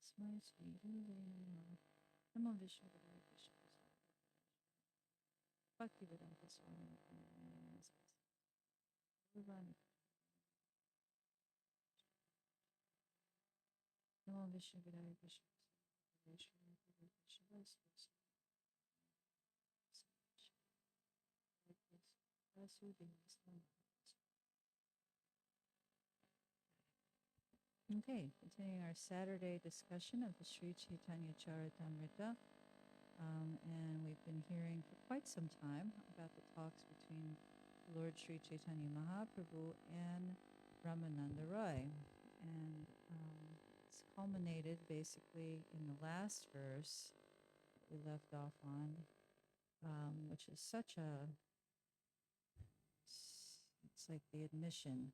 Tasmai Shri Gurave Namaha. Namo Vishnu Padaya Krishna Bhaktivedanta Swami Namaste. Namo Vishnu Padaya Krishna Okay, continuing our Saturday discussion of the Sri Chaitanya Charitamrita. And we've been hearing for quite some time about the talks between Lord Sri Chaitanya Mahaprabhu and Ramananda Roy. And it's culminated basically in the last verse we left off on, which is such a, it's like the admission,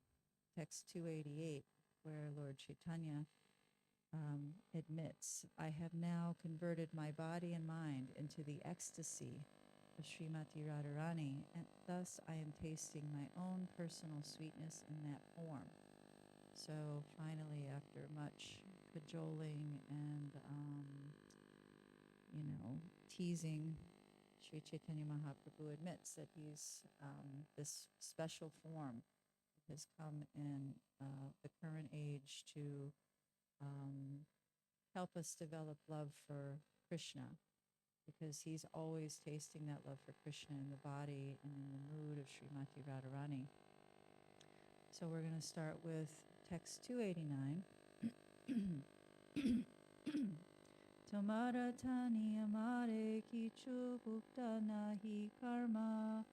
text 288, where Lord Chaitanya admits, I have now converted my body and mind into the ecstasy of Srimati Radharani, and thus I am tasting my own personal sweetness in that form. So finally, after much cajoling and, teasing, Sri Chaitanya Mahaprabhu admits that he's this special form has come in the current age to help us develop love for Krishna, because he's always tasting that love for Krishna in the body and in the mood of Srimati Radharani. So we're going to start with text 289. Tomara tani amare kichu gupta nahi karma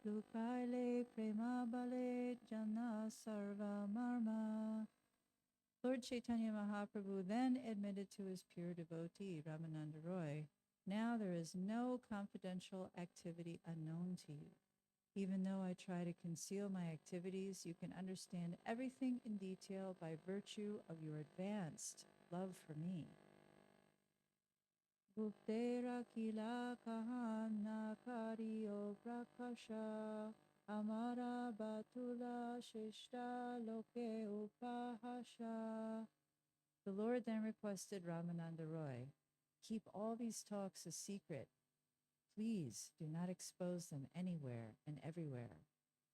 lukaile prema bale jana sarva marma. Lord Chaitanya Mahaprabhu then admitted to his pure devotee, Ramananda Roy, now there is no confidential activity unknown to you. Even though I try to conceal my activities, you can understand everything in detail by virtue of your advanced love for me. Guptera kila kahana kariyo prakasha amara batula shishta loke upahasha. The Lord then requested Ramananda Roy, keep all these talks a secret. Please do not expose them anywhere and everywhere.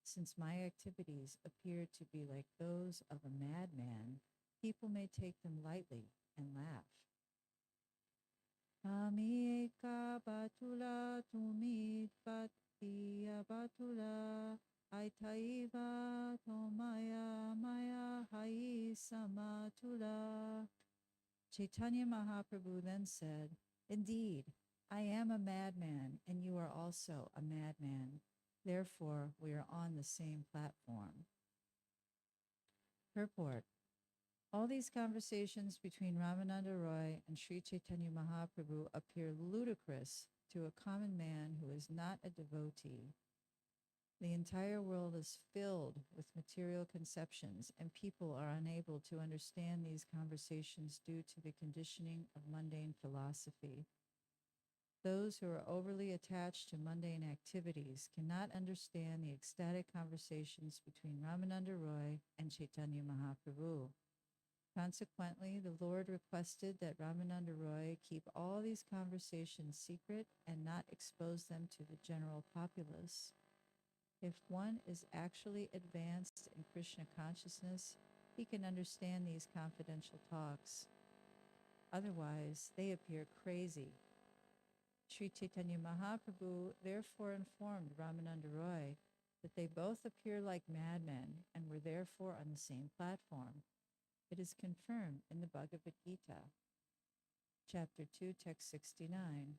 Since my activities appear to be like those of a madman, people may take them lightly and laugh. Ami eka batula tumit patiya batula aitaiva tomaya maya hai samatula. Chaitanya Mahaprabhu then said, indeed, I am a madman, and you are also a madman. Therefore, we are on the same platform. Purport. All these conversations between Ramananda Roy and Sri Chaitanya Mahaprabhu appear ludicrous to a common man who is not a devotee. The entire world is filled with material conceptions, and people are unable to understand these conversations due to the conditioning of mundane philosophy. Those who are overly attached to mundane activities cannot understand the ecstatic conversations between Ramananda Roy and Chaitanya Mahaprabhu. Consequently, the Lord requested that Ramananda Roy keep all these conversations secret and not expose them to the general populace. If one is actually advanced in Krishna consciousness, he can understand these confidential talks. Otherwise, they appear crazy. Sri Chaitanya Mahaprabhu therefore informed Ramananda Roy that they both appear like madmen and were therefore on the same platform. It is confirmed in the Bhagavad Gita, chapter 2, text 69.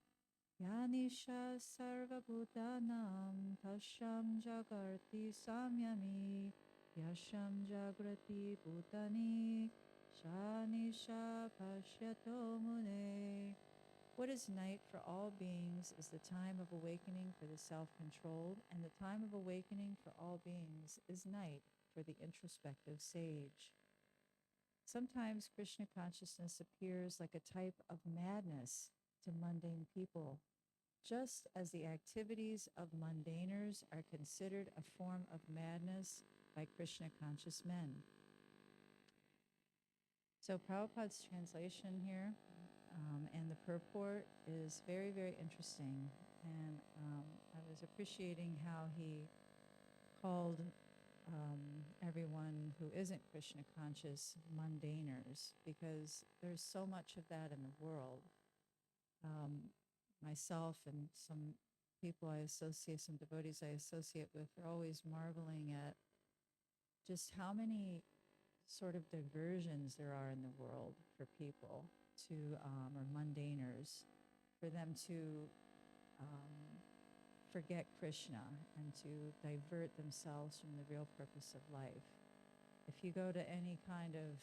Yanisha sarva bhutanam tasham jagarti samyami yasham jagrati bhutani shanisha pashyato mune. What is night for all beings is the time of awakening for the self-controlled, and the time of awakening for all beings is night for the introspective sage. Sometimes Krishna consciousness appears like a type of madness to mundane people, just as the activities of mundaners are considered a form of madness. by Krishna conscious men. So Prabhupada's translation here and the purport is very, very interesting. And I was appreciating how he called everyone who isn't Krishna conscious mundaners, because there's so much of that in the world. Myself and some people I associate, some devotees I associate with, are always marveling at just how many sort of diversions there are in the world for people to, or mundaners, for them to forget Krishna and to divert themselves from the real purpose of life. If you go to any kind of,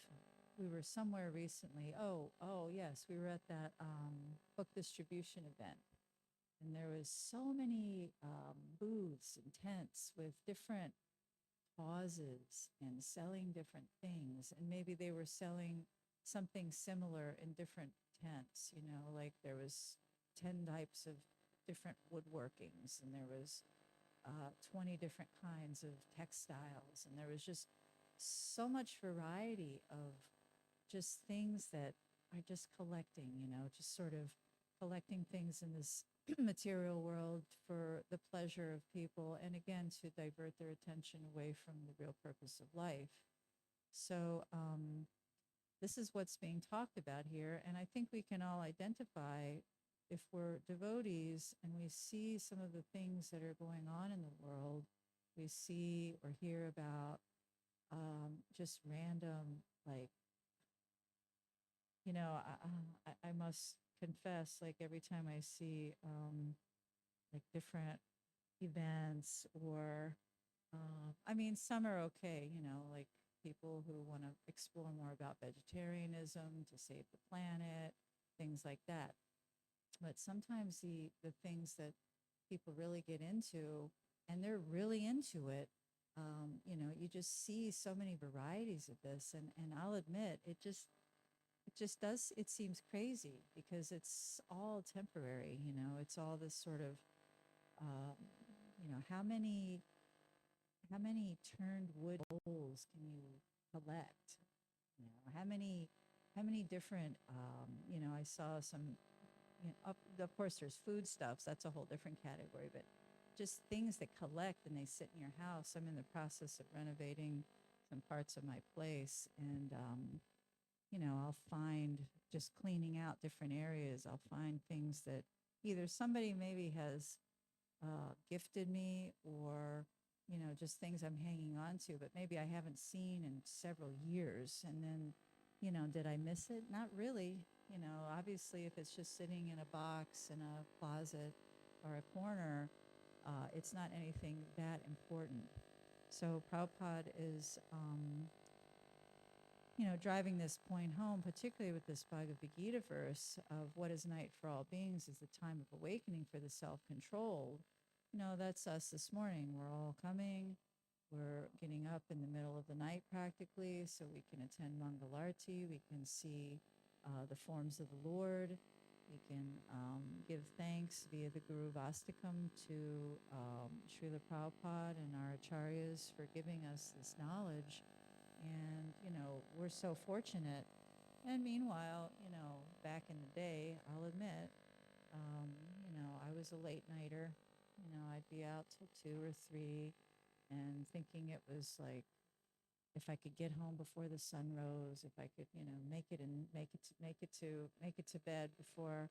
we were somewhere recently, yes, we were at that book distribution event. And there was so many booths and tents with different causes and selling different things. And maybe they were selling something similar in different tents, you know, like there was 10 types of different woodworkings, and there was 20 different kinds of textiles, and there was just so much variety of just things that are just collecting, you know, just sort of collecting things in this material world for the pleasure of people, and again, to divert their attention away from the real purpose of life. So this is what's being talked about here, and I think we can all identify, if we're devotees and we see some of the things that are going on in the world, we see or hear about just random, like, you know, I must confess, like every time I see like different events or, I mean, some are okay, you know, like people who want to explore more about vegetarianism to save the planet, things like that. But sometimes the things that people really get into, and they're really into it, you know, you just see so many varieties of this, and I'll admit, it just does, it seems crazy because it's all temporary, you know, it's all this sort of, um, you know, how many turned wood bowls can you collect? You know, how many different, you know, I saw some, you know, of course there's foodstuffs, that's a whole different category, but just things that collect and they sit in your house. I'm in the process of renovating some parts of my place, and you know, I'll find, just cleaning out different areas, I'll find things that either somebody maybe has gifted me, or, you know, just things I'm hanging on to, but maybe I haven't seen in several years. And then, you know, did I miss it? Not really. You know, obviously, if it's just sitting in a box in a closet or a corner, it's not anything that important. So Prabhupada is, you know, driving this point home, particularly with this Bhagavad Gita verse of what is night for all beings is the time of awakening for the self-controlled. You know, that's us this morning. We're all coming. We're getting up in the middle of the night practically so we can attend Mangalarti. We can see the forms of the Lord. We can give thanks via the Guru Vastakam to Srila Prabhupada and our acharyas for giving us this knowledge. And, you know, we're so fortunate. And meanwhile, you know, back in the day, I'll admit, you know, I was a late nighter. You know, I'd be out till 2 or 3 and thinking it was like, if I could get home before the sun rose, if I could, you know, make it to bed before,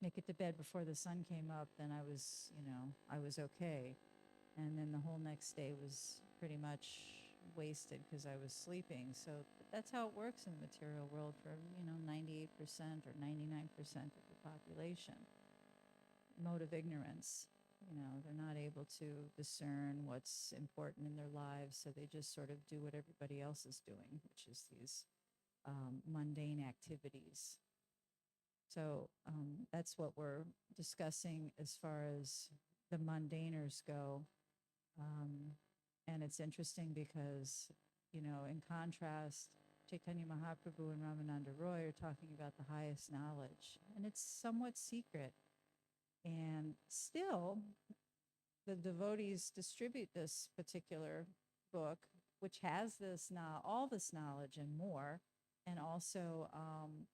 make it to bed before the sun came up, then I was, you know, I was okay. And then the whole next day was pretty much wasted because I was sleeping. So that's how it works in the material world for, you know, 98% or 99% of the population. Mode of ignorance. You know, they're not able to discern what's important in their lives, so they just sort of do what everybody else is doing, which is these mundane activities. So that's what we're discussing as far as the mundaners go. And it's interesting because, you know, in contrast, Chaitanya Mahaprabhu and Ramananda Roy are talking about the highest knowledge, and it's somewhat secret. And still, the devotees distribute this particular book, which has this now all this knowledge and more, and also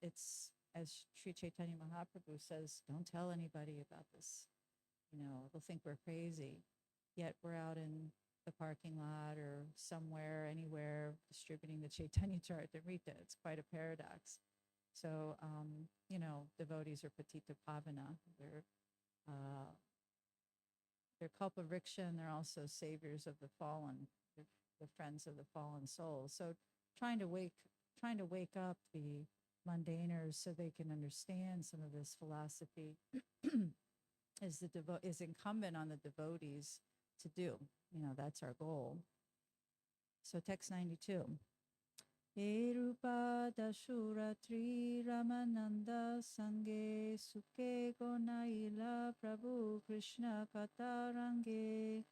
it's as Sri Chaitanya Mahaprabhu says, don't tell anybody about this. They'll think we're crazy. Yet we're out in the parking lot or somewhere, anywhere, distributing the Chaitanya Charitamrita. It's quite a paradox. So, devotees are patita pavana. Uh, they're kalpavriksha, and they're also saviors of the fallen. They're the friends of the fallen souls. So, trying to wake trying to wake up the mundaners so they can understand some of this philosophy is incumbent on the devotees to do. That's our goal. So text 92. Erupa dashuratri Ramananda Sange Suke Gonaila Prabhu Krishna Katarange.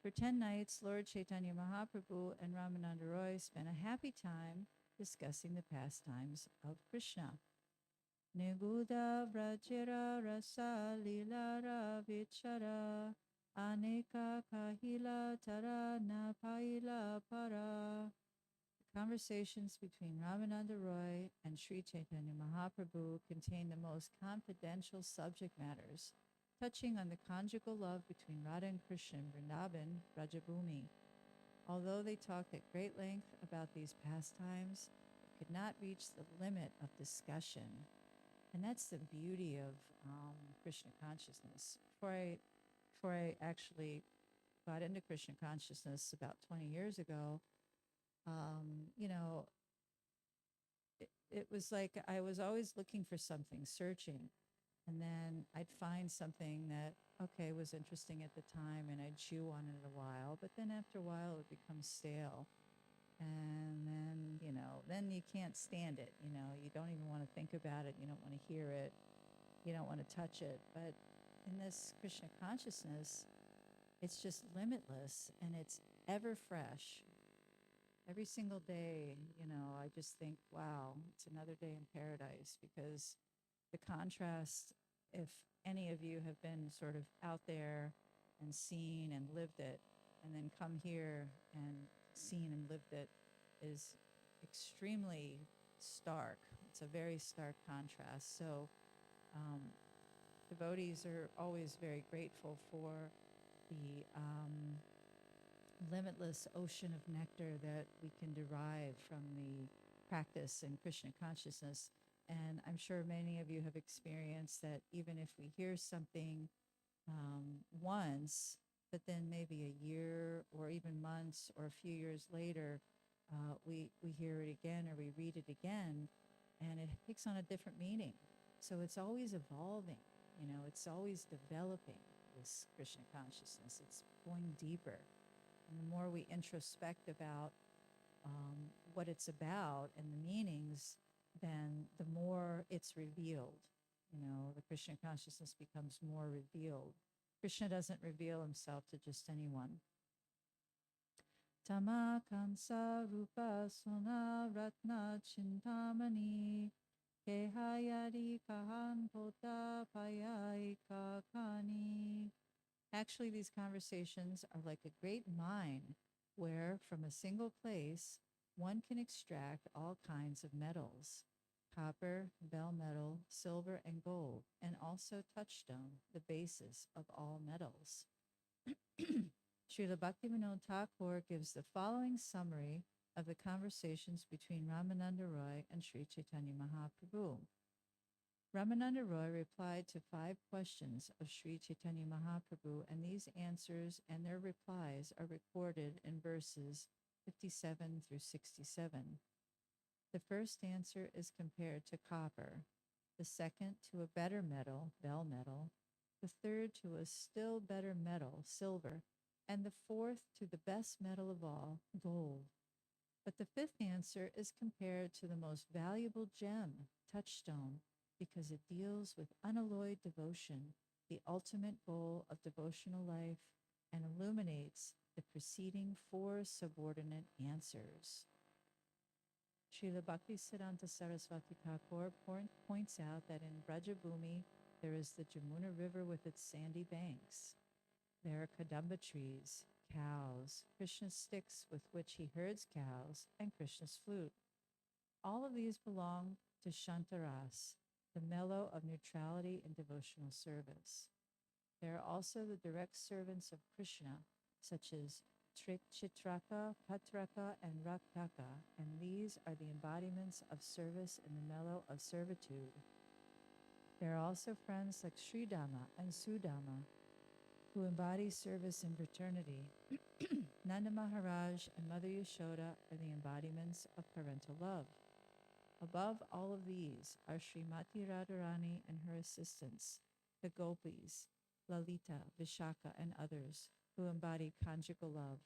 For 10 nights, Lord Chaitanya Mahaprabhu and Ramananda Roy spent a happy time discussing the pastimes of Krishna. Neguda Vrajera Rasa Lilara Vichara Aneka Kahila Tara Napaila Para. The conversations between Ramananda Roy and Sri Chaitanya Mahaprabhu contain the most confidential subject matters, touching on the conjugal love between Radha and Krishna in Vrindavan, Brajabhumi. Although they talked at great length about these pastimes, it could not reach the limit of discussion. And that's the beauty of Krishna consciousness. Before I actually got into Krishna consciousness about 20 years ago, it was like I was always looking for something, searching. And then I'd find something that, okay, was interesting at the time, and I'd chew on it a while. But then after a while, it would become stale. And then you can't stand it. You don't even want to think about it. You don't want to hear it. You don't want to touch it. But in this Krishna consciousness, it's just limitless, and it's ever fresh. Every single day, I just think, wow, it's another day in paradise, because the contrast, if any of you have been sort of out there and seen and lived it, and then come here and seen and lived it, is extremely stark. It's a very stark contrast. So devotees are always very grateful for the limitless ocean of nectar that we can derive from the practice in Krishna consciousness. And I'm sure many of you have experienced that even if we hear something once, but then maybe a year or even months or a few years later, we hear it again or we read it again, and it takes on a different meaning. So it's always evolving, it's always developing, this Krishna consciousness. It's going deeper. And the more we introspect about what it's about and the meanings, then the more it's revealed. The Krishna consciousness becomes more revealed. Krishna doesn't reveal himself to just anyone. Tama kansa rupa sona ratna chintamani kehayari kahan pota payai kakani. Actually, these conversations are like a great mine where, from a single place, one can extract all kinds of metals: copper, bell metal, silver, and gold, and also touchstone, the basis of all metals. Srila Bhaktivinoda Thakur gives the following summary of the conversations between Ramananda Roy and Sri Chaitanya Mahaprabhu. Ramananda Roy replied to 5 questions of Sri Chaitanya Mahaprabhu, and these answers and their replies are recorded in verses 57 through 67. The first answer is compared to copper, the second to a better metal, bell metal, the third to a still better metal, silver, and the fourth to the best metal of all, gold. But the fifth answer is compared to the most valuable gem, touchstone, because it deals with unalloyed devotion, the ultimate goal of devotional life, and illuminates the preceding 4 subordinate answers. Srila Bhaktisiddhanta Saraswati Thakur points out that in Brajabhumi there is the Jamuna River with its sandy banks. There are kadamba trees, cows, Krishna's sticks with which he herds cows, and Krishna's flute. All of these belong to Shantaras, the mellow of neutrality and devotional service. There are also the direct servants of Krishna, such as Chitraka, Patraka, and Raktaka, and these are the embodiments of service in the mellow of servitude. There are also friends like Sridama and Sudama, who embody service in fraternity. Nanda Maharaj and Mother Yashoda are the embodiments of parental love. Above all of these are Srimati Radharani and her assistants, the gopis, Lalita, Vishaka, and others who embody conjugal love.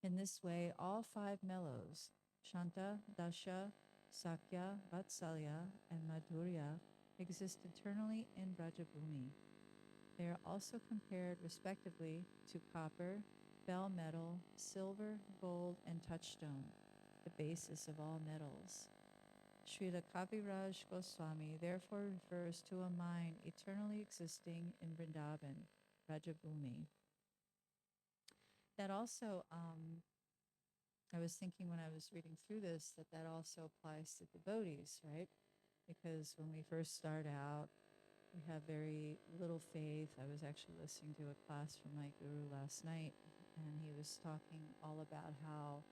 In this way, all five mellows, Shanta, Dasha, Sakya, Vatsalya, and Madhurya, exist eternally in Brajabhumi. They are also compared respectively to copper, bell metal, silver, gold, and touchstone, the basis of all metals. Srila Kaviraj Goswami therefore refers to a mind eternally existing in Vrindavan, Rajabhumi. That also, I was thinking when I was reading through this, that also applies to devotees, right? Because when we first start out, we have very little faith. I was actually listening to a class from my guru last night, and he was talking all about how,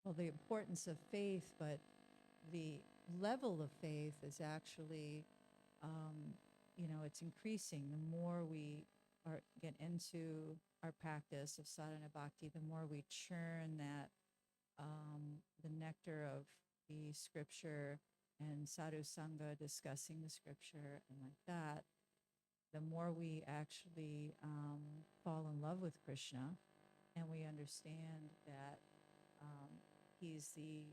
well, the importance of faith, but the level of faith is actually, it's increasing. The more we get into our practice of sadhana bhakti, the more we churn that, the nectar of the scripture and sadhu sangha discussing the scripture and like that, the more we actually fall in love with Krishna, and we understand that he's the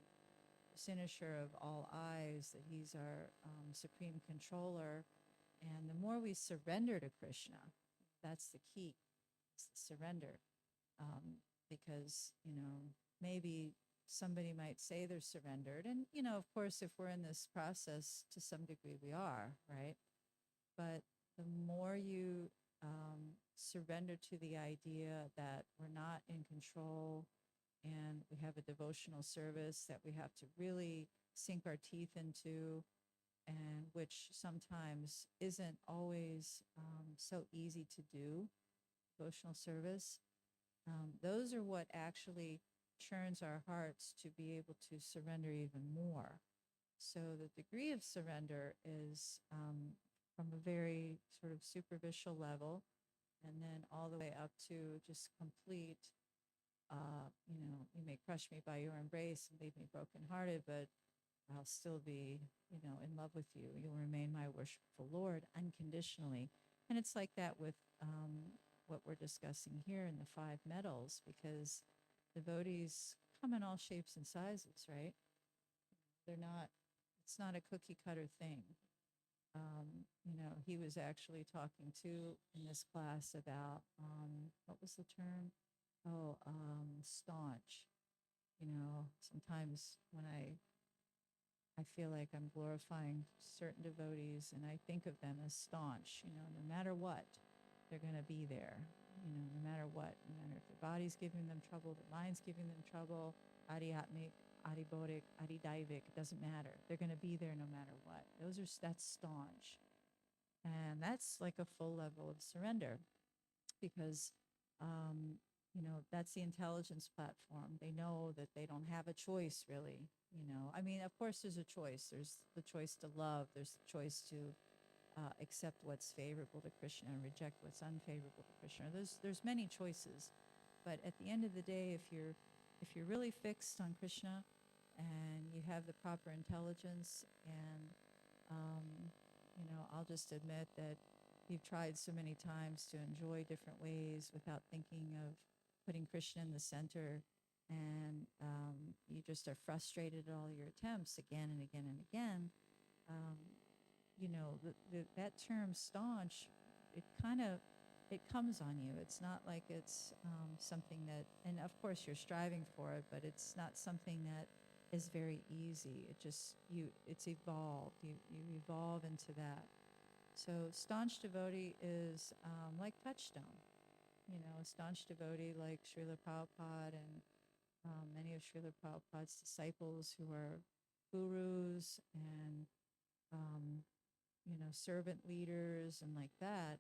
finisher of all eyes, that he's our supreme controller. And the more we surrender to Krishna, that's the key, it's the surrender. Because, maybe somebody might say they're surrendered. And, of course, if we're in this process, to some degree we are, right? But the more you surrender to the idea that we're not in control, and we have a devotional service that we have to really sink our teeth into, and which sometimes isn't always so easy to do, devotional service, those are what actually churns our hearts to be able to surrender even more. So the degree of surrender is from a very sort of superficial level, and then all the way up to just complete, you may crush me by your embrace and leave me brokenhearted, but I'll still be, in love with you. You'll remain my worshipful Lord unconditionally. And it's like that with what we're discussing here in the five metals, because devotees come in all shapes and sizes, right? It's not a cookie cutter thing. He was actually talking too in this class about, what was the term? Oh, staunch. Sometimes when I feel like I'm glorifying certain devotees and I think of them as staunch, no matter what, they're going to be there, no matter what, no matter if their body's giving them trouble, their mind's giving them trouble, adiatmic, adibodic, adidaivik, it doesn't matter. They're going to be there no matter what. That's staunch. And that's like a full level of surrender, because, that's the intelligence platform. They know that they don't have a choice, really. I mean, of course, there's a choice. There's the choice to love. There's the choice to accept what's favorable to Krishna and reject what's unfavorable to Krishna. There's many choices, but at the end of the day, if you're really fixed on Krishna and you have the proper intelligence, and I'll just admit that you've tried so many times to enjoy different ways without thinking of putting Krishna in the center, and you just are frustrated at all your attempts again and again and again. That term staunch, it comes on you. It's not like it's something that, and of course you're striving for it, but it's not something that is very easy. It's evolved. You evolve into that. So staunch devotee is like touchstone. You know, a staunch devotee like Srila Prabhupada and many of Srila Prabhupada's disciples who are gurus and, um, servant leaders and like that.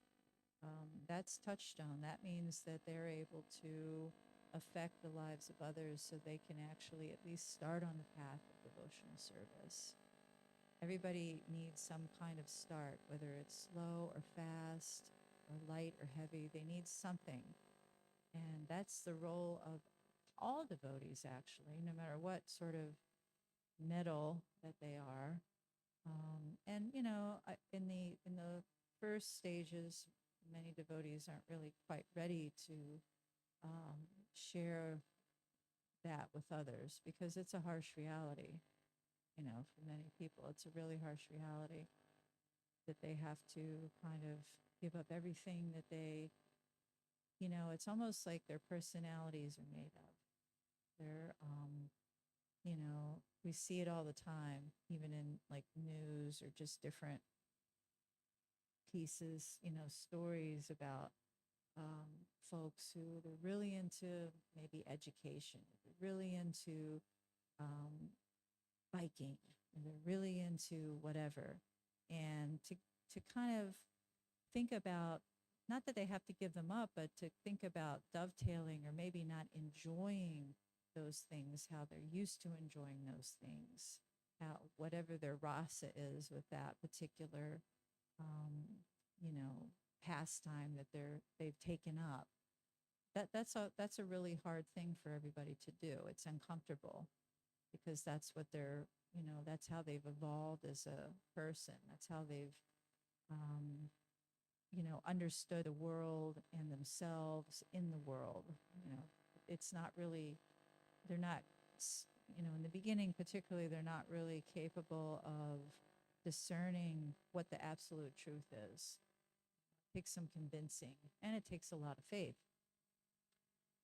That's touchstone. That means that they're able to affect the lives of others so they can actually at least start on the path of devotional service. Everybody needs some kind of start, whether it's slow or fast or light or heavy. They need something. And that's the role of all devotees, actually, no matter what sort of metal that they are. And in the first stages, many devotees aren't really quite ready to um, share that with others because it's a harsh reality. For many people, it's a really harsh reality that they have to kind of give up everything that it's almost like their personalities are made of. They're, we see it all the time, even in like news or just different pieces, stories about folks who they're really into maybe education, they're really into um, biking, and they're really into whatever. And to kind of think about, not that they have to give them up, but to think about dovetailing or maybe not enjoying those things, how they're used to enjoying those things, how whatever their rasa is with that particular, um, you know, pastime that they've taken up. That's a really hard thing for everybody to do. It's uncomfortable because that's what that's how they've evolved as a person. That's how they've um, understood the world and themselves in the world. It's not really, they're not, in the beginning, particularly, they're not really capable of discerning what the absolute truth is. It takes some convincing and it takes a lot of faith.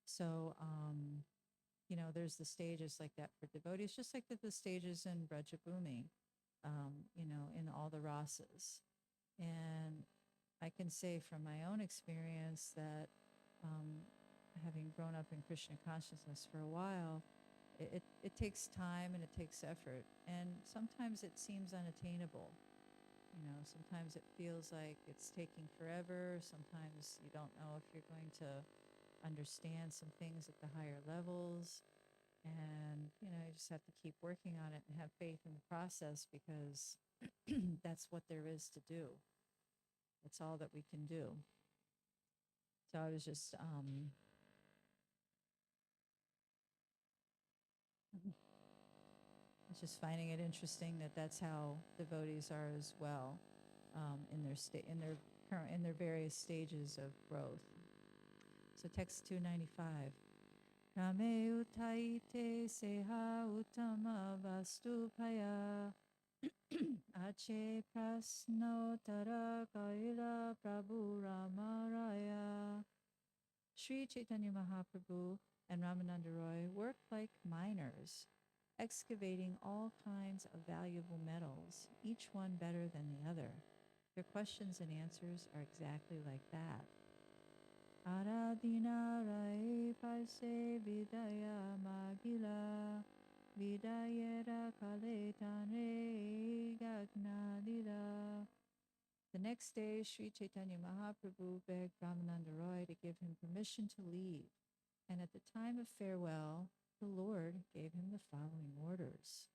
So, there's the stages like that for devotees, just like the stages in Brajabhumi, in all the rasas. And I can say from my own experience that having grown up in Krishna consciousness for a while, it takes time and it takes effort. And sometimes it seems unattainable. Sometimes it feels like it's taking forever. Sometimes you don't know if you're going to understand some things at the higher levels. And, you just have to keep working on it and have faith in the process because that's what there is to do. That's all that we can do. So I was just finding it interesting that that's how devotees are as well, in their various stages of growth. So text 295. Rame utaite seha utama vastupaya ache prasno tara kaila prabhu ramaraya. Sri Chaitanya Mahaprabhu and Ramananda Roy worked like miners, excavating all kinds of valuable metals, each one better than the other. Their questions and answers are exactly like that. Aradhina Rai Parse Vidaya Magila Vidayera Kaletane Gagnadila. The next day, Sri Chaitanya Mahaprabhu begged Ramananda Roy to give him permission to leave, and at the time of farewell, the Lord gave him the following orders.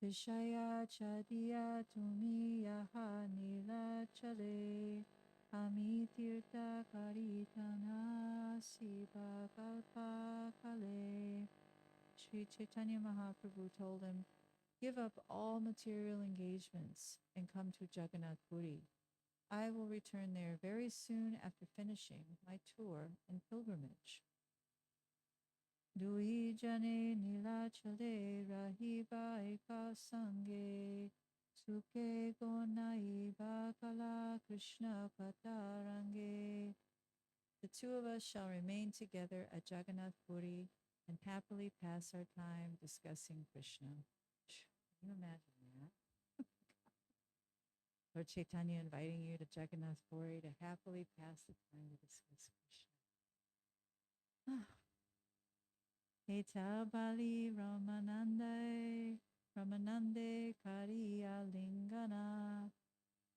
Vishaya Chadiya Tumi Yaha Nila Chale Amitirtha Karitana Siva Kalpa Kale. Sri Chaitanya Mahaprabhu told him, give up all material engagements and come to Jagannath Puri. I will return there very soon after finishing my tour and pilgrimage. Dui jane nilachale rahiba eka sange suke gonai bakala Krishna patarange. The two of us shall remain together at Jagannath Puri and happily pass our time discussing Krishna. Can you imagine that? Lord Chaitanya inviting you to Jagannath Puri to happily pass the time to discuss Krishna. Eta Bali Ramanande Kariya Lingana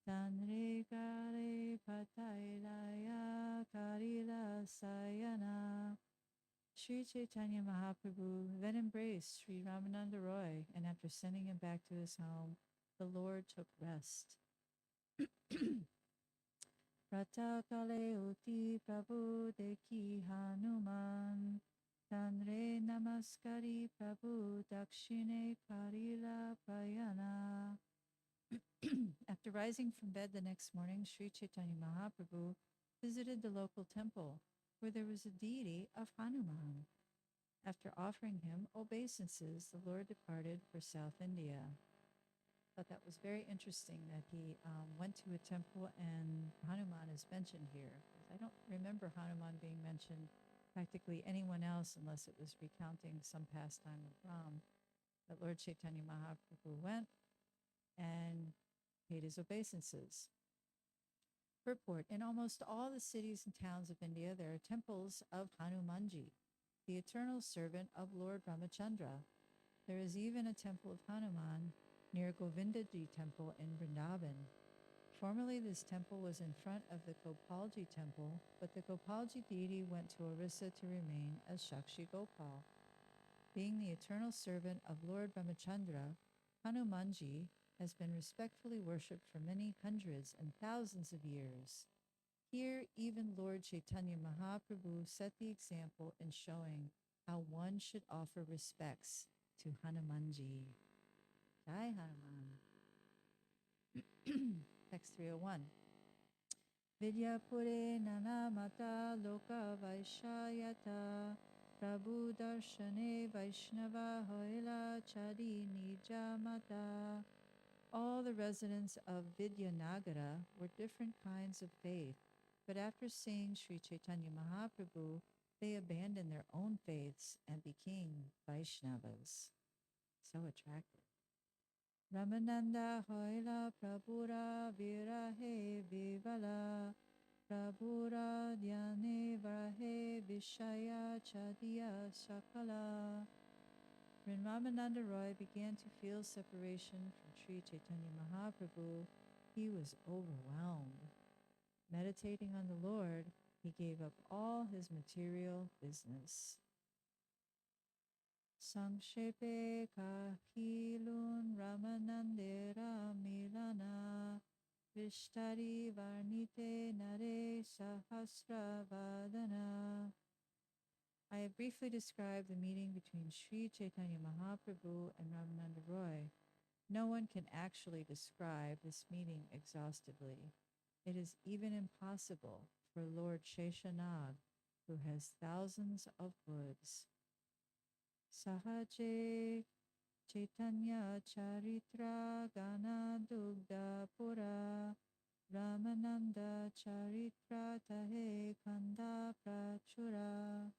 Tanre Kare Patailaya Karila Sayana. Sri Chaitanya Mahaprabhu then embraced Sri Ramananda Roy, and after sending him back to his home, the Lord took rest. Pratakale uti Prabhu deki Hanuman Tanre namaskari Prabhu dakshine karila prayana. After rising from bed the next morning, Sri Chaitanya Mahaprabhu visited the local temple where there was a deity of Hanuman. After offering him obeisances, the Lord departed for South India. Thought that was very interesting that he went to a temple and Hanuman is mentioned here. I don't remember Hanuman being mentioned practically anyone else unless it was recounting some pastime of Ram. But Lord Chaitanya Mahaprabhu went and paid his obeisances. Purport: in almost all the cities and towns of India, there are temples of Hanumanji, the eternal servant of Lord Ramachandra. There is even a temple of Hanuman near Govindaji temple in Vrindavan. Formerly, this temple was in front of the Gopalji temple, but the Gopalji deity went to Orissa to remain as Shakshi Gopal. Being the eternal servant of Lord Ramachandra, Hanumanji has been respectfully worshipped for many hundreds and thousands of years. Here, even Lord Chaitanya Mahaprabhu set the example in showing how one should offer respects to Hanumanji. Jai Hanuman. Text 301. Vidyapure nanamata loka vaishayata Prabhu darshane Vaishnava hoila chadi nijamata. All the residents of Vidyanagara were different kinds of faith, but after seeing Sri Chaitanya Mahaprabhu, they abandoned their own faiths and became Vaishnavas. So attractive. Ramananda hoila Prabhura virahe vivala Prabhura dhyane varahe vishaya chadiya sakala. When Ramananda Roy began to feel separation from Sri Chaitanya Mahaprabhu, he was overwhelmed. Meditating on the Lord, he gave up all his material business. Sangshepe kahilun Ramanandera milana Vishtari varnite nare sahasra vadana. I have briefly described the meeting between Sri Chaitanya Mahaprabhu and Ramananda Roy. No one can actually describe this meeting exhaustively. It is even impossible for Lord Sheshanag, who has thousands of hoods. Sahaje Chaitanya Charitra Gana Dugda Pura Ramananda Charitra Tahe Kanda Prachura.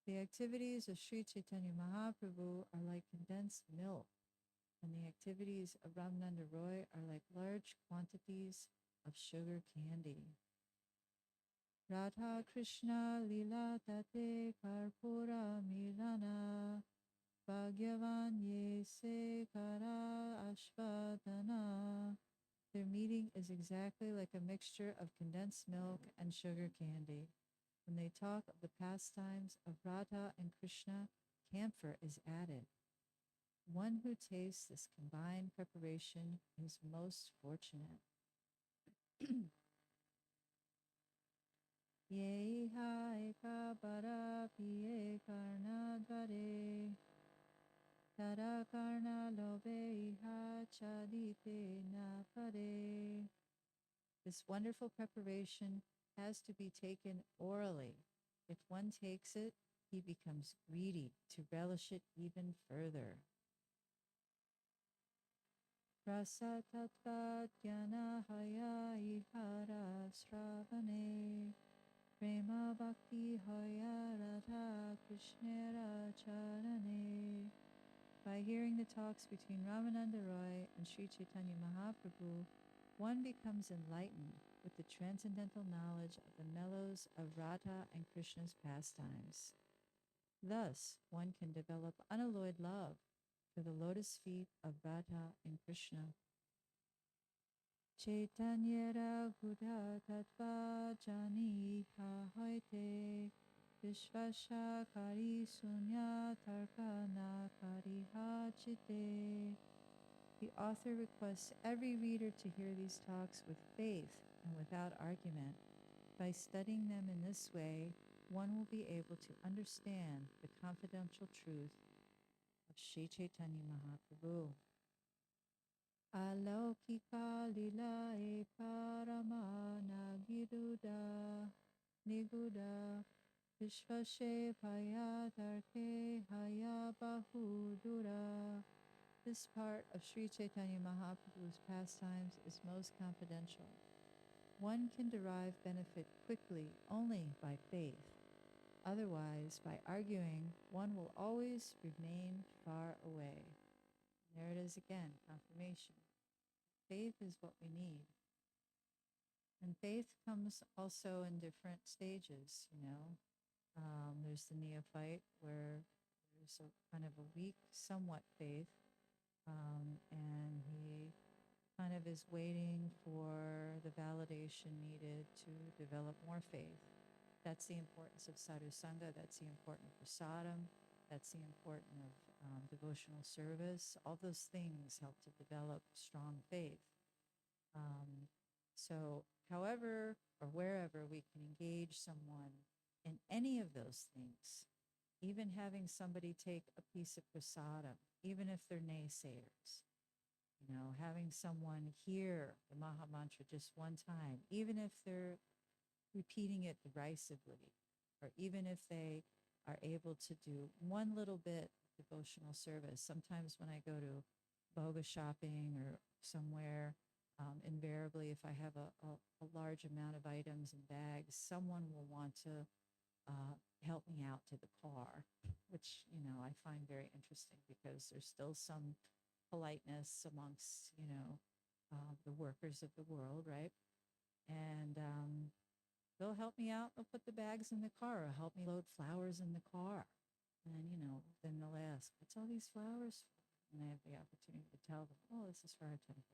The activities of Sri Chaitanya Mahaprabhu are like condensed milk, and the activities of Ramananda Roy are like large quantities of sugar candy. Radha Krishna Lila Tate Karpura Milana Bhagyavan Yese Kara Ashvadana. Their meeting is exactly like a mixture of condensed milk and sugar candy. When they talk of the pastimes of Radha and Krishna, camphor is added. One who tastes this combined preparation is most fortunate. Yeha eka bara piye karna dvare Tara karna lobe iha chadite na pare. This wonderful preparation has to be taken orally. If one takes it, he becomes greedy to relish it even further. Rasa tattva dhyana haya ihara sravane Prema bhakti hoya radha krishnera charane. By hearing the talks between Ramananda Roy and Sri Chaitanya Mahaprabhu, one becomes enlightened with the transcendental knowledge of the mellows of Radha and Krishna's pastimes. Thus, one can develop unalloyed love for the lotus feet of Radha and Krishna. Chaitanyera Buddha Tattva Jani Ha Hoite Vishvasha Kari Sunya Tarkana Kari Ha Chite. The author requests every reader to hear these talks with faith and without argument. By studying them in this way, one will be able to understand the confidential truth of Sri Chaitanya Mahaprabhu. Alaukika lilae paramana giruda niguda vishvashe payadarke haya bahudura. This part of Sri Chaitanya Mahaprabhu's pastimes is most confidential. One can derive benefit quickly only by faith. Otherwise, by arguing, one will always remain far away. There it is again, confirmation. Faith is what we need. And faith comes also in different stages, you know. There's the neophyte where there's a kind of a weak, somewhat faith, and he kind of is waiting for the validation needed to develop more faith. That's the importance of sadhu sangha. That's the importance of prasadam. That's the importance of devotional service. All those things help to develop strong faith. So however or wherever we can engage someone in any of those things, even having somebody take a piece of prasadam, even if they're naysayers, you know, having someone hear the Maha Mantra just one time, even if they're repeating it derisively, or even if they are able to do one little bit of devotional service. Sometimes when I go to boga shopping or somewhere, invariably, if I have a large amount of items and bags, someone will want to help me out to the car, which, you know, I find very interesting because there's still some politeness amongst, you know, the workers of the world, right? And they'll help me out. They'll put the bags in the car or help me load flowers in the car. And then, you know, then they'll ask, what's all these flowers for? And I have the opportunity to tell them, oh, this is for our temple.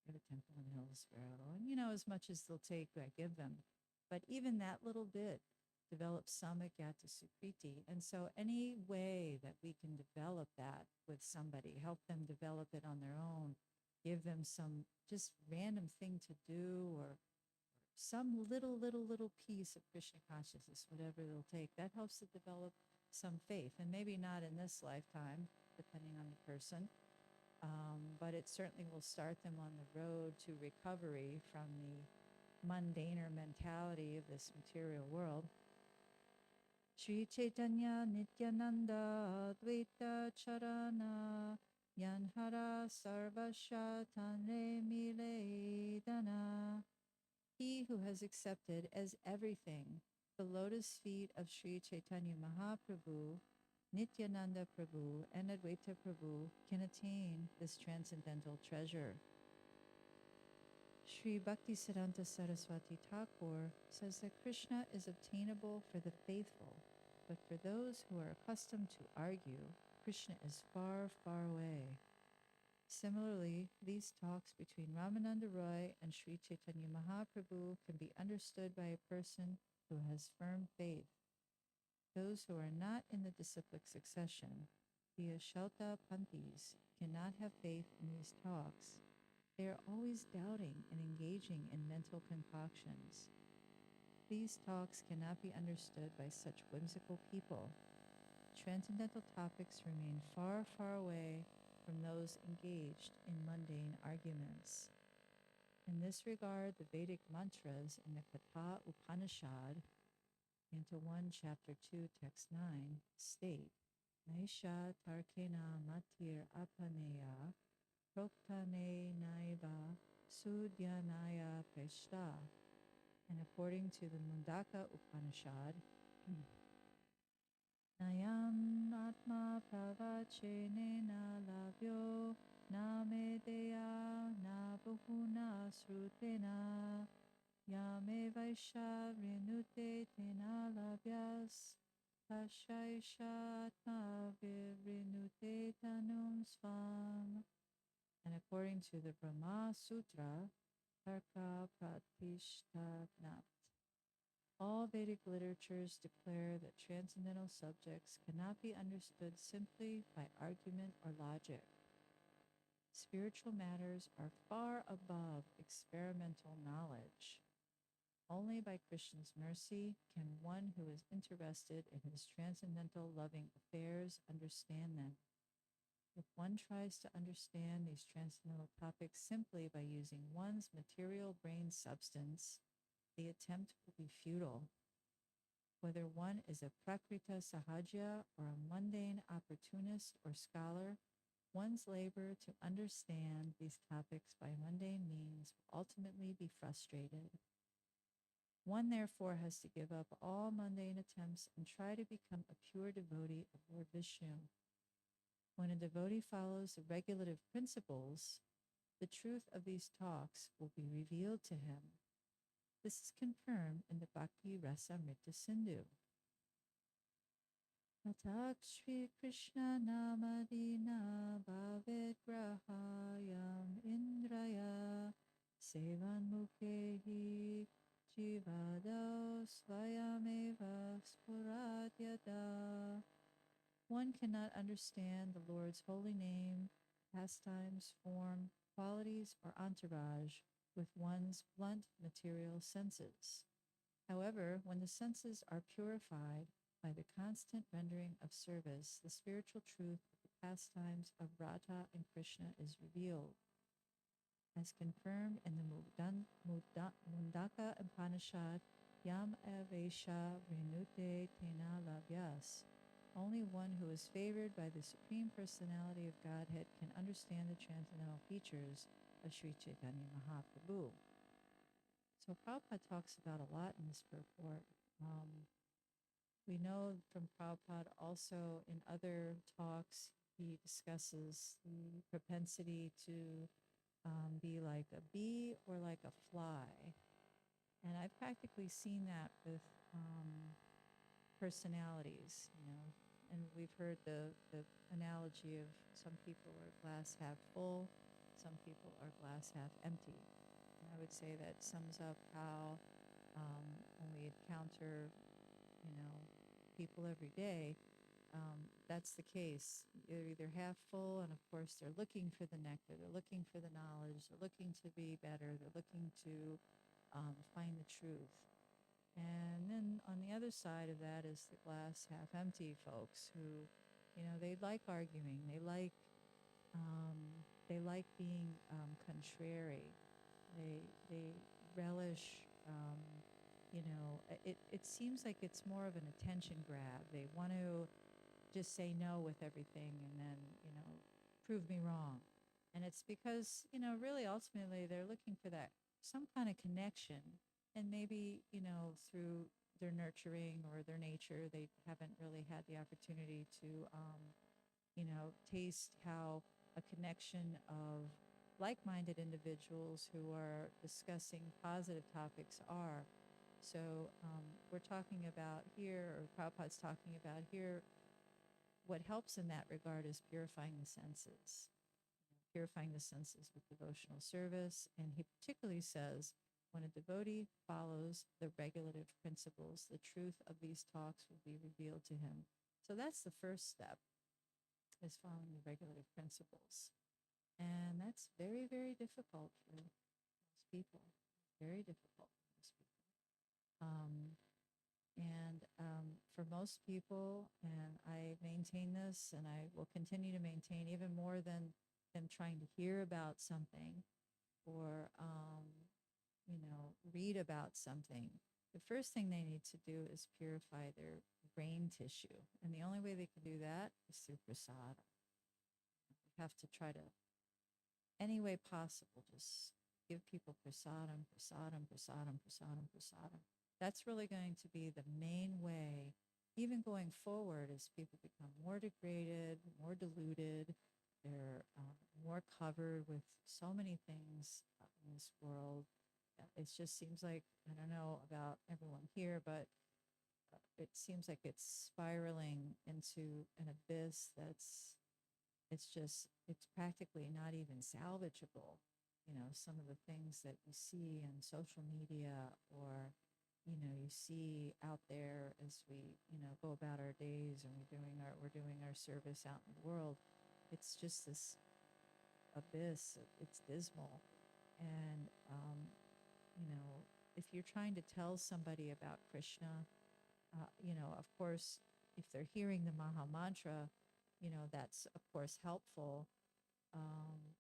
We have a temple in Hillsborough. And, you know, as much as they'll take, I give them. But even that little bit develops samagata sukriti. And so any way that we can develop that with somebody, help them develop it on their own, give them some just random thing to do or some little piece of Krishna consciousness, whatever they'll take, that helps to develop some faith. And maybe not in this lifetime, depending on the person, but it certainly will start them on the road to recovery from the mundaner mentality of this material world. Sri Chaitanya Nityananda Advaita Charana Yanhara Sarvasha Tanre Miledana. He who has accepted as everything the lotus feet of Sri Chaitanya Mahaprabhu, Nityananda Prabhu, and Advaita Prabhu can attain this transcendental treasure. Sri Bhaktisiddhanta Saraswati Thakur says that Krishna is obtainable for the faithful, but for those who are accustomed to argue, Krishna is far, far away. Similarly, these talks between Ramananda Roy and Sri Chaitanya Mahaprabhu can be understood by a person who has firm faith. Those who are not in the disciplic succession, the Ashauta Panthis, cannot have faith in these talks. They are always doubting and engaging in mental concoctions. These talks cannot be understood by such whimsical people. Transcendental topics remain far, far away from those engaged in mundane arguments. In this regard, the Vedic mantras in the Katha Upanishad, Canto 1, Chapter 2, Text 9, state, Naisha Tarkena Matir Apaneya Proktane Naiva Sudyanaya Peshta. And according to the Mundaka Upanishad, Nayam Atma Pravachenena Lavyo Na me deya na bahuna srutena yame vaisha vrinute tena labhyas pashaishatma vivrinute tanum svam. And according to the Brahma Sutra, Tarka Pratishtanat, all Vedic literatures declare that transcendental subjects cannot be understood simply by argument or logic. Spiritual matters are far above experimental knowledge. Only by Krishna's mercy can one who is interested in his transcendental loving affairs understand them. If one tries to understand these transcendental topics simply by using one's material brain substance, the attempt will be futile. Whether one is a Prakrita Sahaja or a mundane opportunist or scholar, one's labor to understand these topics by mundane means will ultimately be frustrated. One therefore has to give up all mundane attempts and try to become a pure devotee of Lord Vishnu. When a devotee follows the regulative principles, the truth of these talks will be revealed to him. This is confirmed in the Bhakti Rasamrita Sindhu. Atak Shri Krishna Namadina Bhavet Grahayam Indraya Sevan Mukhehi Jivado Svayameva Spuratyada. One cannot understand the Lord's holy name, pastimes, form, qualities, or entourage with one's blunt material senses. However, when the senses are purified by the constant rendering of service, the spiritual truth of the pastimes of Radha and Krishna is revealed. As confirmed in the Mundaka Upanishad, Yam Avesha Renute Tena Lavyas. Only one who is favored by the Supreme Personality of Godhead can understand the transcendental features of Sri Chaitanya Mahaprabhu. So Prabhupada talks about a lot in this purport. We know from Prabhupada also in other talks, he discusses the propensity to be like a bee or like a fly. And I've practically seen that with personalities, and we've heard the analogy of some people are glass half full, some people are glass half empty. And I would say that sums up how when we encounter, people every day, that's the case. They're either half full, and of course, they're looking for the nectar, they're looking for the knowledge, they're looking to be better, they're looking to find the truth. And then on the other side of that is the glass half empty folks who, they like arguing, they like being contrary, they relish. It seems like it's more of an attention grab. They want to just say no with everything and then, prove me wrong. And it's because, really ultimately they're looking for that some kind of connection. And maybe, through their nurturing or their nature, they haven't really had the opportunity to, taste how a connection of like minded individuals who are discussing positive topics are. So we're talking about here, or Prabhupada's talking about here, what helps in that regard is purifying the senses, purifying the senses with devotional service. And he particularly says, when a devotee follows the regulative principles, the truth of these talks will be revealed to him. So that's the first step, is following the regulative principles. And that's very, very difficult for most people. Very difficult for most people. For most people, and I maintain this, and I will continue to maintain even more than them trying to hear about something or, read about something. The first thing they need to do is purify their brain tissue. And the only way they can do that is through prasada. You have to try to, any way possible, just give people prasadam, prasadam, prasadam, prasadam, prasadam. That's really going to be the main way, even going forward, as people become more degraded, more deluded, They're more covered with so many things in this world. It just seems like, I don't know about everyone here, but it seems like it's spiraling into an abyss that's, it's practically not even salvageable. Some of the things that you see on social media, or you see out there as we go about our days, and we're doing our service out in the world. It's just this abyss. It's dismal. And if you're trying to tell somebody about Krishna, of course, if they're hearing the Maha Mantra, that's of course helpful.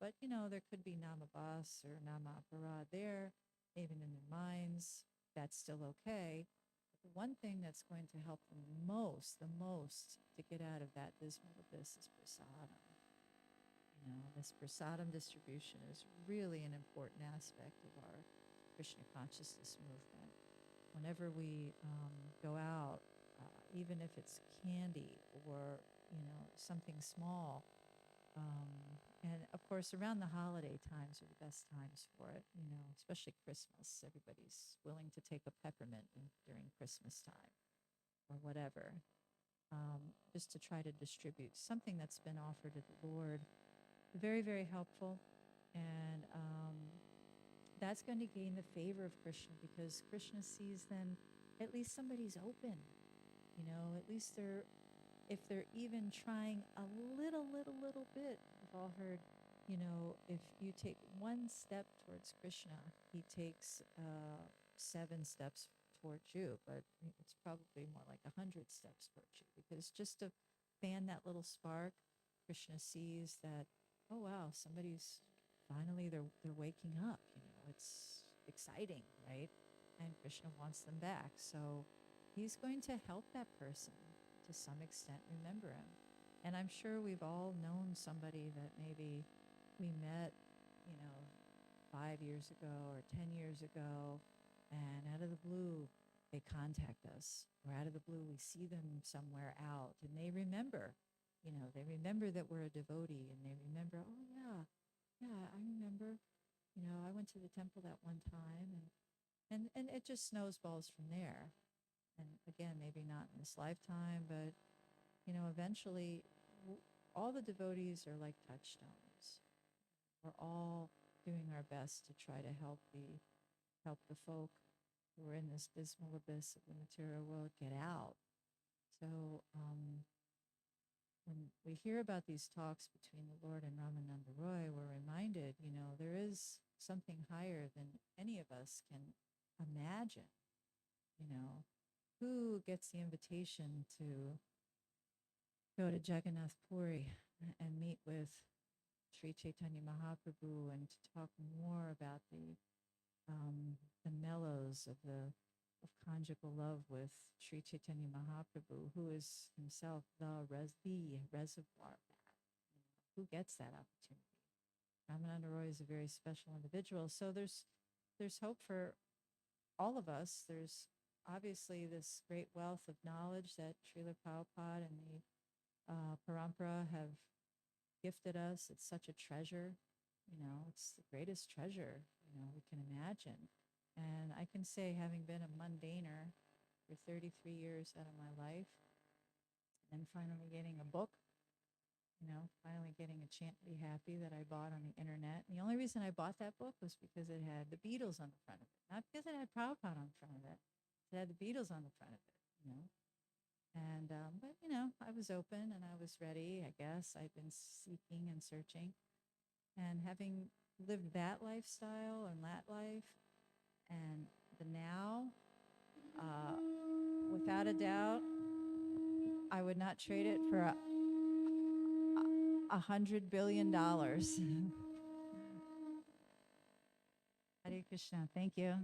But there could be Namabas or Namapara there, even in their minds. That's still okay. But the one thing that's going to help them the most to get out of that dismal abyss is prasadam. This prasadam distribution is really an important aspect of our Krishna consciousness movement. Whenever we go out, even if it's candy or something small, and of course, around the holiday times are the best times for it. Especially Christmas. Everybody's willing to take a peppermint during Christmas time or whatever, just to try to distribute something that's been offered to the Lord. Very, very helpful. And that's going to gain the favor of Krishna, because Krishna sees then at least somebody's open. At least if they're even trying a little bit. We've all heard, if you take one step towards Krishna, he takes 7 steps towards you, but it's probably more like 100 steps towards you, because just to fan that little spark, Krishna sees that, oh wow, somebody's finally they're waking up. It's exciting, right? And Krishna wants them back, so he's going to help that person to some extent remember him. And I'm sure we've all known somebody that maybe we met, 5 years ago or 10 years ago, and out of the blue they contact us, or out of the blue we see them somewhere out, and they remember. They remember that we're a devotee, and they remember, oh yeah, yeah, I remember. I went to the temple that one time, and it just snowballs from there. And again, maybe not in this lifetime, but eventually, all the devotees are like touchstones. We're all doing our best to try to help the folk who are in this dismal abyss of the material world get out. So when we hear about these talks between the Lord and Ramananda Roy, we're reminded, there is something higher than any of us can imagine. Who gets the invitation to go to Jagannath Puri and meet with Sri Chaitanya Mahaprabhu, and to talk more about the mellows of conjugal love with Sri Chaitanya Mahaprabhu, who is himself the reservoir of that. Who gets that opportunity? Ramananda Roy is a very special individual. So there's hope for all of us. There's obviously this great wealth of knowledge that Srila Prabhupada and the Parampara have gifted us. It's such a treasure. It's the greatest treasure, we can imagine. And I can say, having been a mundaner for 33 years out of my life, and finally getting a book, finally getting a Chant Be Happy that I bought on the internet. And the only reason I bought that book was because it had the Beatles on the front of it. Not because it had Prabhupada on the front of it. It had the Beatles on the front of it. And, but, I was open and I was ready, I guess. I've been seeking and searching. And having lived that lifestyle and that life, and the now, without a doubt, I would not trade it for $100 billion. Hare Krishna. Thank you.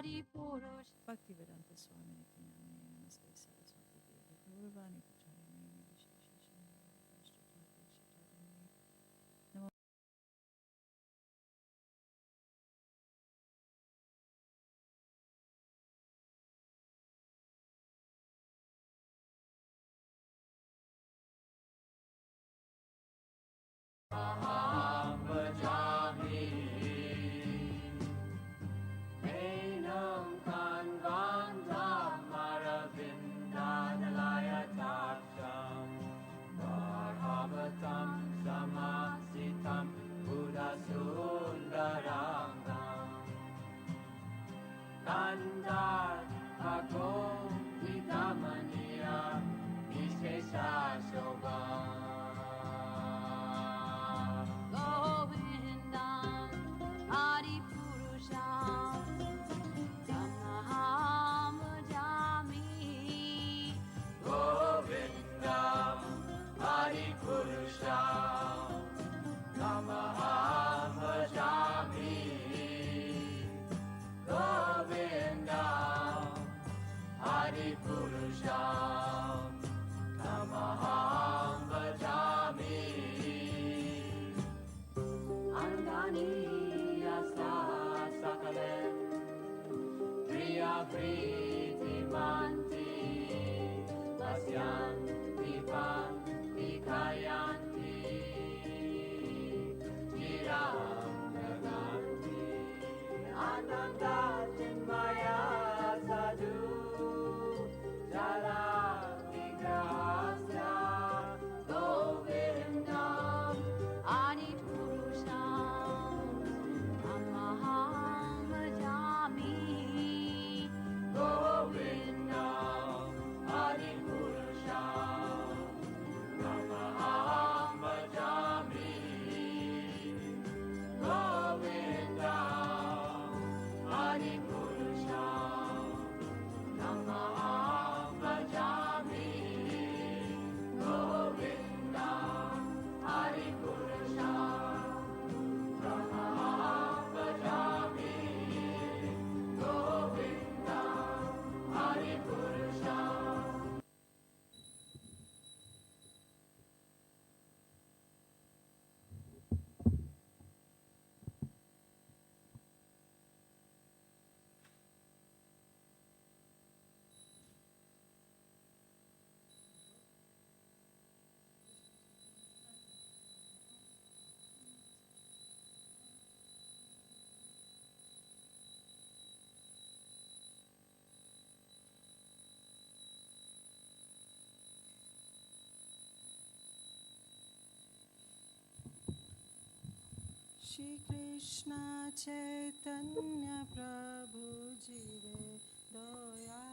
Bhaktivedanta Swami Niti Namani Namaste Saraswati Devi Gauravani Pucharini Visheshashani Vashtatapi Shatarini Namo Shri Krishna Chaitanya Prabhu Jive Doya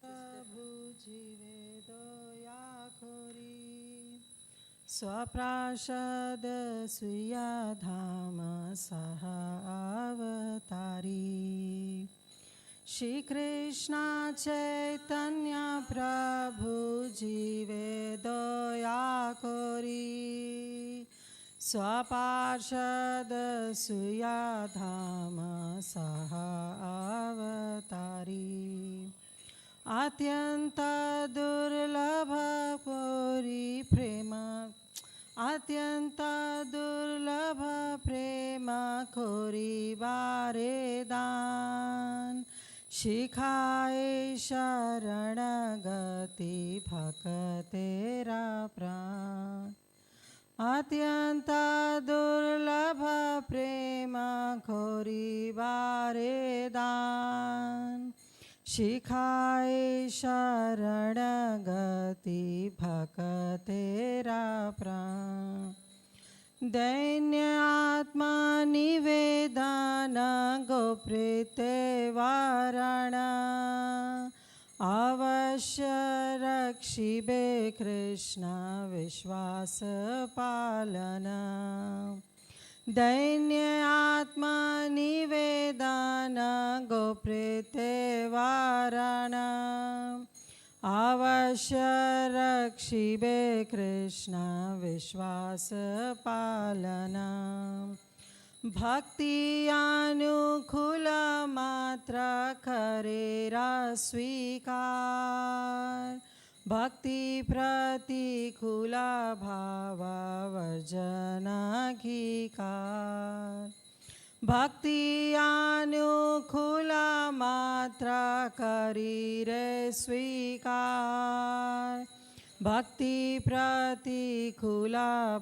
Prabhu Jive Doya Kori Swaprashad Suya Dhama Saha Avatari Shri Krishna Chaitanya Prabhu Jive Doya Kori Swaparshad Suya Dhama Saha Avatari Atyanta Durlabha Puri Prema Atyanta Durlabha Prema Kori Varedan Shikhaye Sharanagati Bhakatera Pran Atyanta Durlabha Prema Kori Varedan Shikhaye Sharanagati Bhakatera Pran Dainya Atma Nivedana Goprite Varana Avashya Rakshibe Krishna Vishwasa Palana दैन्य आत्मनिवेदन गोप्रीते वारण अवश्य रक्षिबे कृष्ण विश्वास पालना भक्ति अनुकूल मात्र करेरा स्वीकार भक्ति प्रतिकूल भाव वर्जन अंगीकार भक्ति अनुकूल मात्र करीरे स्वीकार भक्ति प्रतिकूल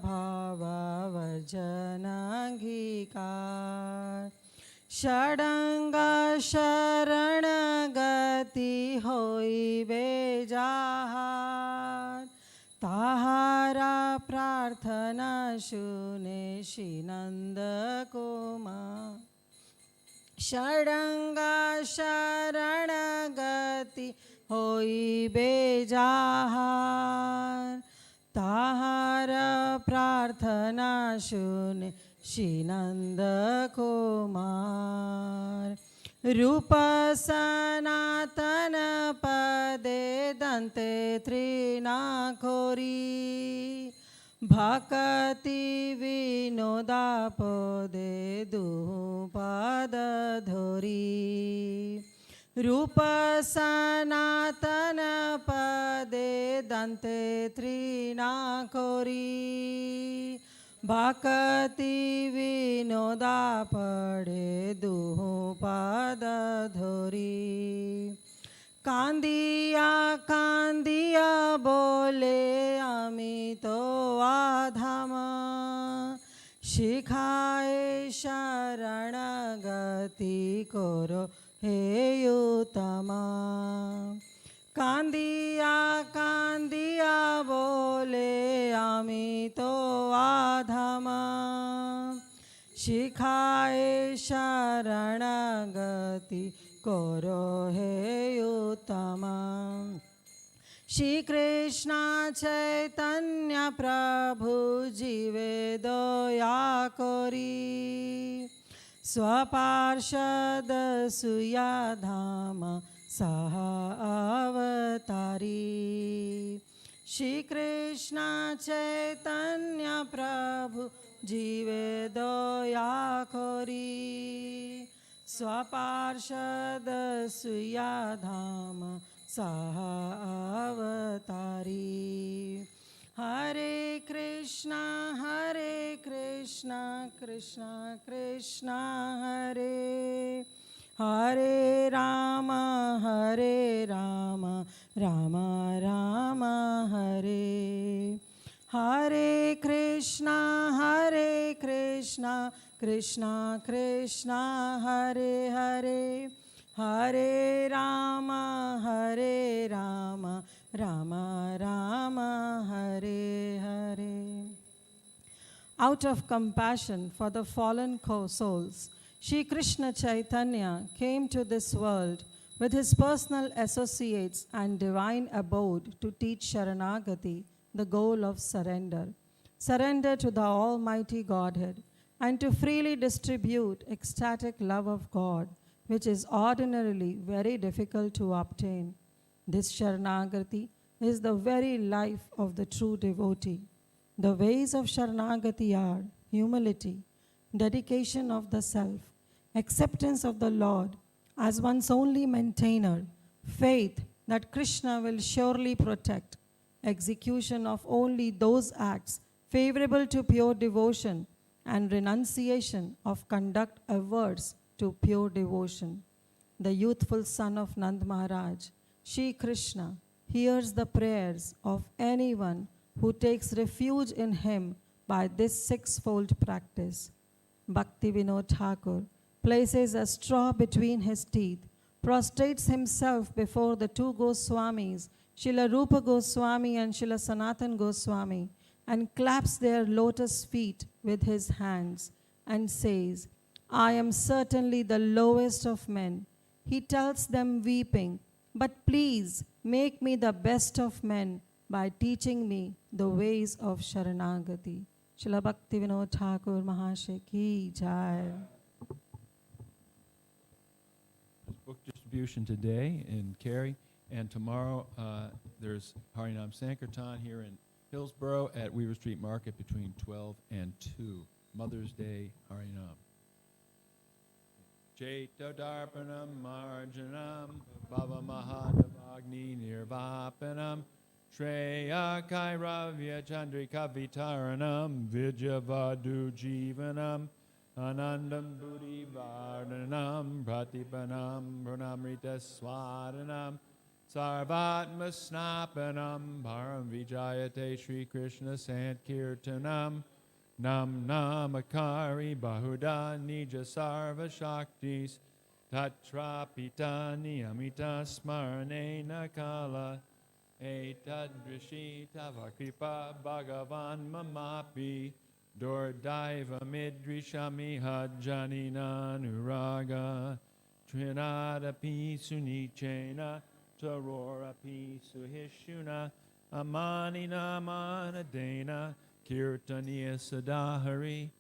भाव वर्जन अंगीकार षडंग शरण गति होइबे जाहार ताहारा प्रार्थना शुने श्रीनंद कुमार षडंग शरण गति होइबे जाहार ताहार प्रार्थना शुने श्रीनंद कुमार रूप सनातन पदे दंते त्रिनाकोरी भक्ति विनोदा पदे दुपद धोरी रूप सनातन पदे दंते त्रिनाकोरी भक्ति विनोदा पड़े दुपद धोरी कांदिया कांदिया बोले आमी तो आधाम शिखाए शरण गति करो हे उत्तमा कांदिया कांदिया बोले आमी तो आधामा शिखाए शरण गति करो हे उत्तमा श्री कृष्ण चैतन्य प्रभु जीवे दया करी स्वपार्षद सुया धाम सह अवतारी श्री कृष्ण चैतन्य प्रभु जीवे दया करी स्वपार्षद सुया धाम सह अवतारी हरे Krishna Krishna Krishna Hare Hare Ram Ram Ram Hare Hare Krishna Krishna Krishna Hare Hare Hare Ram Ram Ram Hare Hare Out of compassion for the fallen souls, Shri Krishna Chaitanya came to this world with his personal associates and divine abode to teach Sharanagati, the goal of surrender. Surrender to the Almighty Godhead and to freely distribute ecstatic love of God, which is ordinarily very difficult to obtain. This Sharanagati is the very life of the true devotee. The ways of Sharanagati are humility, dedication of the self, acceptance of the Lord as one's only maintainer, faith that Krishna will surely protect, execution of only those acts favorable to pure devotion, and renunciation of conduct averse to pure devotion. The youthful son of Nand Maharaj, Shri Krishna, hears the prayers of anyone who takes refuge in him by this sixfold practice. Bhakti Vinod Thakur places a straw between his teeth, prostrates himself before the two Goswamis, Srila Rupa Goswami and Srila Sanatan Goswami, and claps their lotus feet with his hands and says, I am certainly the lowest of men. He tells them weeping, but please make me the best of men by teaching me the ways of Sharanagati. Srila Bhakti Vinod Thakur Mahasaya ki jai. There's book distribution today in Cary, and tomorrow there's Harinam Sankirtan here in Hillsborough at Weaver Street Market between 12 and 2. Mother's Day Harinam. Chaito Darpanam Marjanam Bhava Mahadavagni Nirvapanam Shreya Kairavya Chandrika Vitaranam Vijavadu Jivanam Anandam Buddhi Vardhanam Pratipanam Pranamrita Swadanam Sarvatma Snapanam Param Vijayate Shri Krishna Sankirtanam Nam Namakari Bahuda Nija Sarva Shaktis Tatra Pitani Amita Smarane Nakala Etadrishi Tavakripa Bhagavan Mamapi Dordaiva Midrishami Hajjanina Nuraga Trinadapi Sunichena Tarorapi Suhishuna Amanina Manadena Kirtaniya Sadahari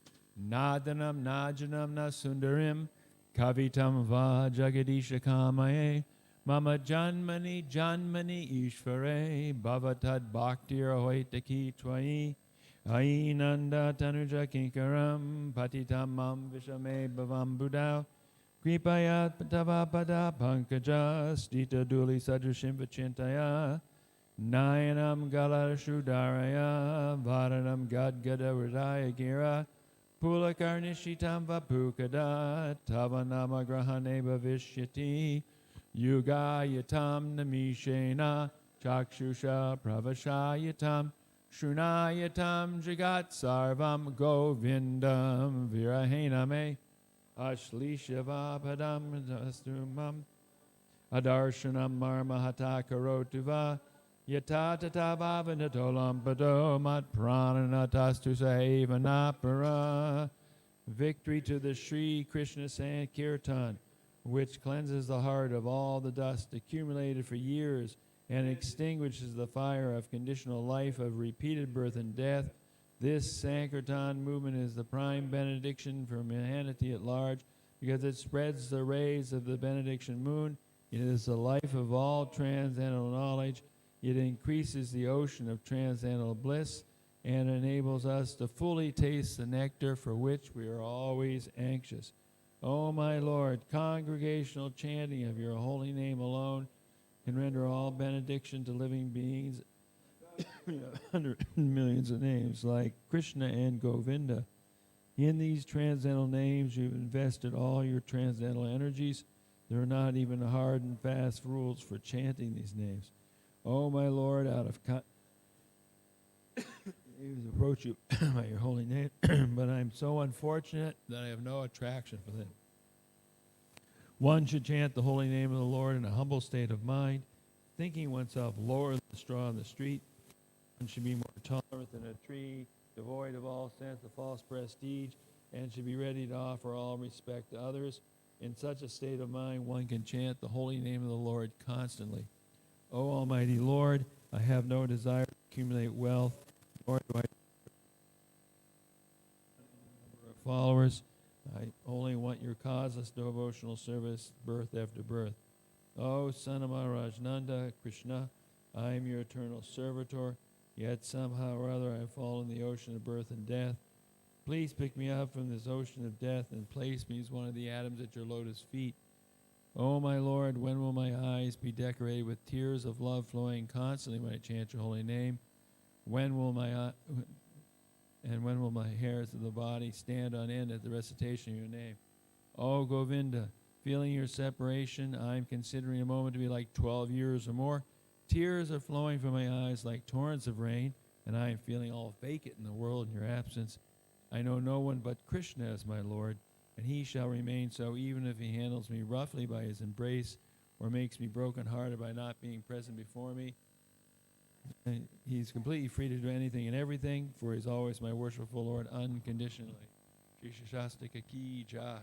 Nadanam Najanam Nasundarim Kavitam Va Jagadisha Kamaye Mama Janmani Janmani Ishvare Bhavatad Bhaktir Hoitaki Twai Ainanda Tanuja Kinkaram Patitamam Vishame Bhavam Budao Kripayat Patavapada Pankaja Stita Duli Sadrushim Vachintaya Nayanam Galashudaraya Varanam Gadgada Hridaya Gira Pulakarnishitam Vapukada Tavanama Grahane Bhavishyati Yugayatam Namishena Chakshusha Pravashayatam Shunayatam Jagat Sarvam Govindam Virahename Ashlishyavapadam Dastumam Adarshanam Marmahata Karotuva Yatatavavanatolam Pado Mat Prananatastu Saevanapara. Victory to the Sri Krishna Sankirtan, which cleanses the heart of all the dust accumulated for years and extinguishes the fire of conditional life of repeated birth and death. This Sankirtan movement is the prime benediction for humanity at large because it spreads the rays of the benediction moon. It is the life of all transcendental knowledge. It increases the ocean of transcendental bliss and enables us to fully taste the nectar for which we are always anxious. O my Lord, congregational chanting of your holy name alone can render all benediction to living beings. Hundreds millions of names like Krishna and Govinda. In these transcendental names, you've invested all your transcendental energies. There are not even hard and fast rules for chanting these names. Oh, my Lord, out of approach you by your holy name, but I'm so unfortunate that I have no attraction for them. One should chant the holy name of the Lord in a humble state of mind, thinking oneself lower than the straw on the street. One should be more tolerant than a tree, devoid of all sense of false prestige, and should be ready to offer all respect to others. In such a state of mind, one can chant the holy name of the Lord constantly. O Almighty Lord, I have no desire to accumulate wealth, nor do I number of followers. I only want your causeless devotional service, birth after birth. O Son of Maharaj Nanda, Krishna, I am your eternal servitor, yet somehow or other I fall in the ocean of birth and death. Please pick me up from this ocean of death and place me as one of the atoms at your lotus feet. O my Lord, when will my eyes be decorated with tears of love flowing constantly when I chant your holy name? When will my hairs of the body stand on end at the recitation of your name? O Govinda, feeling your separation, I am considering a moment to be like 12 years or more. Tears are flowing from my eyes like torrents of rain, and I am feeling all vacant in the world in your absence. I know no one but Krishna as my Lord, and he shall remain so even if he handles me roughly by his embrace or makes me broken-hearted by not being present before me. And he's completely free to do anything and everything, for he's always my worshipful Lord unconditionally. Shri Shastika ki jai.